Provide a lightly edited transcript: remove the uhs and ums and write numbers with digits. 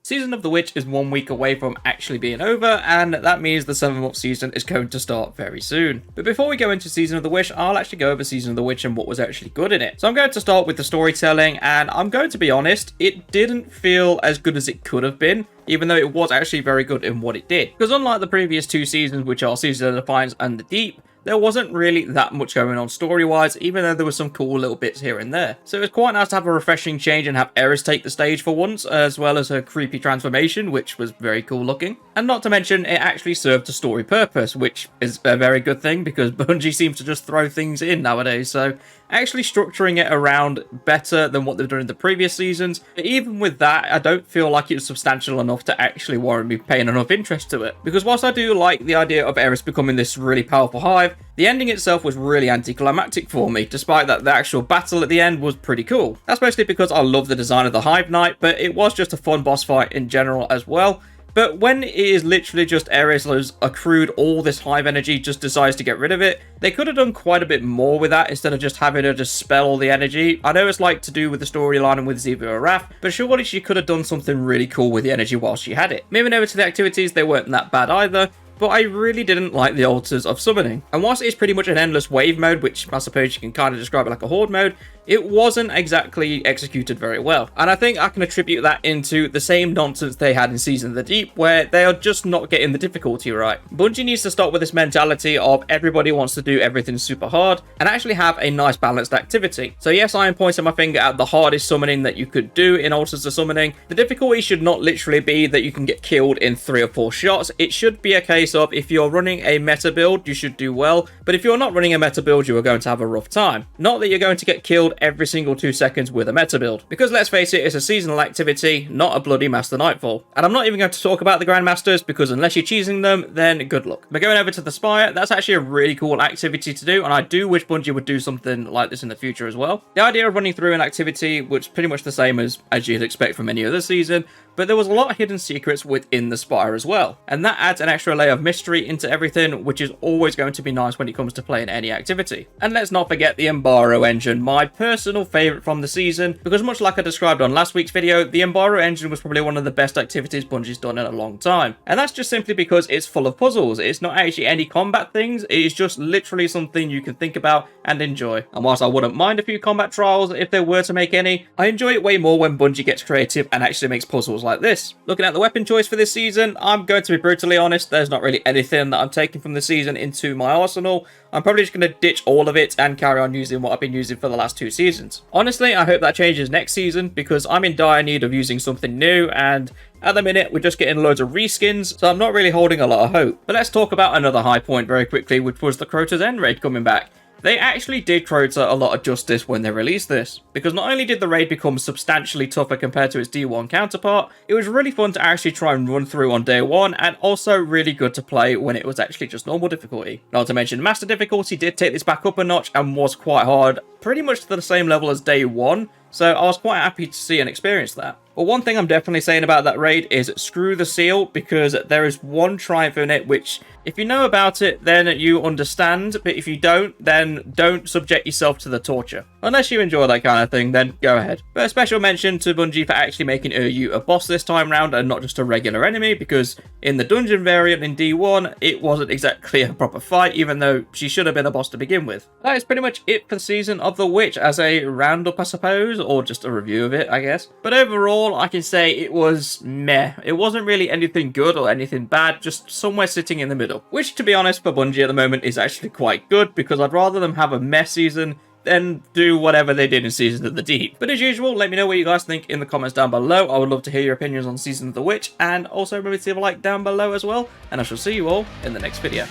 Season of the Witch is 1 week away from actually being over, and that means the 7-month season is going to start very soon. But before we go into Season of the Witch, I'll actually go over Season of the Witch and what was actually good in it. So I'm going to start with the storytelling, and I'm going to be honest, it didn't feel as good as it could have been, even though it was actually very good in what it did. Because unlike the previous 2 seasons, which are Season of the Defiance and the Deep, there wasn't really that much going on story-wise, even though there were some cool little bits here and there. So it was quite nice to have a refreshing change and have Eris take the stage for once, as well as her creepy transformation, which was very cool looking. And not to mention, it actually served a story purpose, which is a very good thing, because Bungie seems to just throw things in nowadays, so actually structuring it around better than what they've done in the previous seasons. But even with that, I don't feel like it was substantial enough to actually warrant me paying enough interest to it. Because whilst I do like the idea of Eris becoming this really powerful hive, the ending itself was really anticlimactic for me, despite that the actual battle at the end was pretty cool. That's mostly because I love the design of the Hive Knight, but it was just a fun boss fight in general as well. But when it is literally just Eris who's accrued all this hive energy, just decides to get rid of it, they could have done quite a bit more with that instead of just having her just spell all the energy. I know it's like to do with the storyline and with Ziva or Wrath, but surely she could have done something really cool with the energy while she had it. Moving over to the activities, they weren't that bad either, but I really didn't like the altars of summoning. And whilst it is pretty much an endless wave mode, which I suppose you can kind of describe it like a horde mode, it wasn't exactly executed very well. And I think I can attribute that into the same nonsense they had in Season of the Deep, where they are just not getting the difficulty right. Bungie needs to stop with this mentality of everybody wants to do everything super hard, and actually have a nice balanced activity. So yes, I am pointing my finger at the hardest summoning that you could do in altars of summoning. The difficulty should not literally be that you can get killed in 3 or 4 shots. It should be a case of if you're running a meta build, you should do well, but if you're not running a meta build, you are going to have a rough time. Not that you're going to get killed every single 2 seconds with a meta build, because let's face it, it's a seasonal activity, not a bloody Master Nightfall. And I'm not even going to talk about the Grandmasters, because unless you're choosing them, then good luck. But going over to the Spire, that's actually a really cool activity to do, and I do wish Bungie would do something like this in the future as well. The idea of running through an activity was pretty much the same as you'd expect from any other season, but there was a lot of hidden secrets within the Spire as well, and that adds an extra layer of mystery into everything, which is always going to be nice when it comes to playing any activity. And let's not forget the Imbaru Engine, my personal favourite from the season, because much like I described on last week's video, the Imbaru Engine was probably one of the best activities Bungie's done in a long time. And that's just simply because it's full of puzzles. It's not actually any combat things, it is just literally something you can think about and enjoy. And whilst I wouldn't mind a few combat trials if there were to make any, I enjoy it way more when Bungie gets creative and actually makes puzzles like this. Looking at the weapon choice for this season, I'm going to be brutally honest, there's not really anything that I'm taking from the season into my arsenal. I'm probably just going to ditch all of it and carry on using what I've been using for the last 2 seasons. Honestly, I hope that changes next season, because I'm in dire need of using something new, and at the minute we're just getting loads of reskins, so I'm not really holding a lot of hope. But let's talk about another high point very quickly, which was the Crota's End raid coming back. They actually did Crota a lot of justice when they released this, because not only did the raid become substantially tougher compared to its D1 counterpart, it was really fun to actually try and run through on day 1, and also really good to play when it was actually just normal difficulty. Not to mention Master difficulty did take this back up a notch and was quite hard, pretty much to the same level as day 1, so I was quite happy to see and experience that. But one thing I'm definitely saying about that raid is screw the seal, because there is one triumph in it which, if you know about it, then you understand, but if you don't, then don't subject yourself to the torture. Unless you enjoy that kind of thing, then go ahead. But a special mention to Bungie for actually making Uryu a boss this time round and not just a regular enemy, because in the dungeon variant in D1, it wasn't exactly a proper fight, even though she should have been a boss to begin with. That is pretty much it for Season of the Witch as a roundup, I suppose, or just a review of it, I guess. But overall, I can say it was meh. It wasn't really anything good or anything bad, just somewhere sitting in the middle. Which, to be honest, for Bungie at the moment is actually quite good, because I'd rather them have a meh season than do whatever they did in Season of the Deep. But as usual, let me know what you guys think in the comments down below. I would love to hear your opinions on Season of the Witch, and also remember to leave a like down below as well, and I shall see you all in the next video.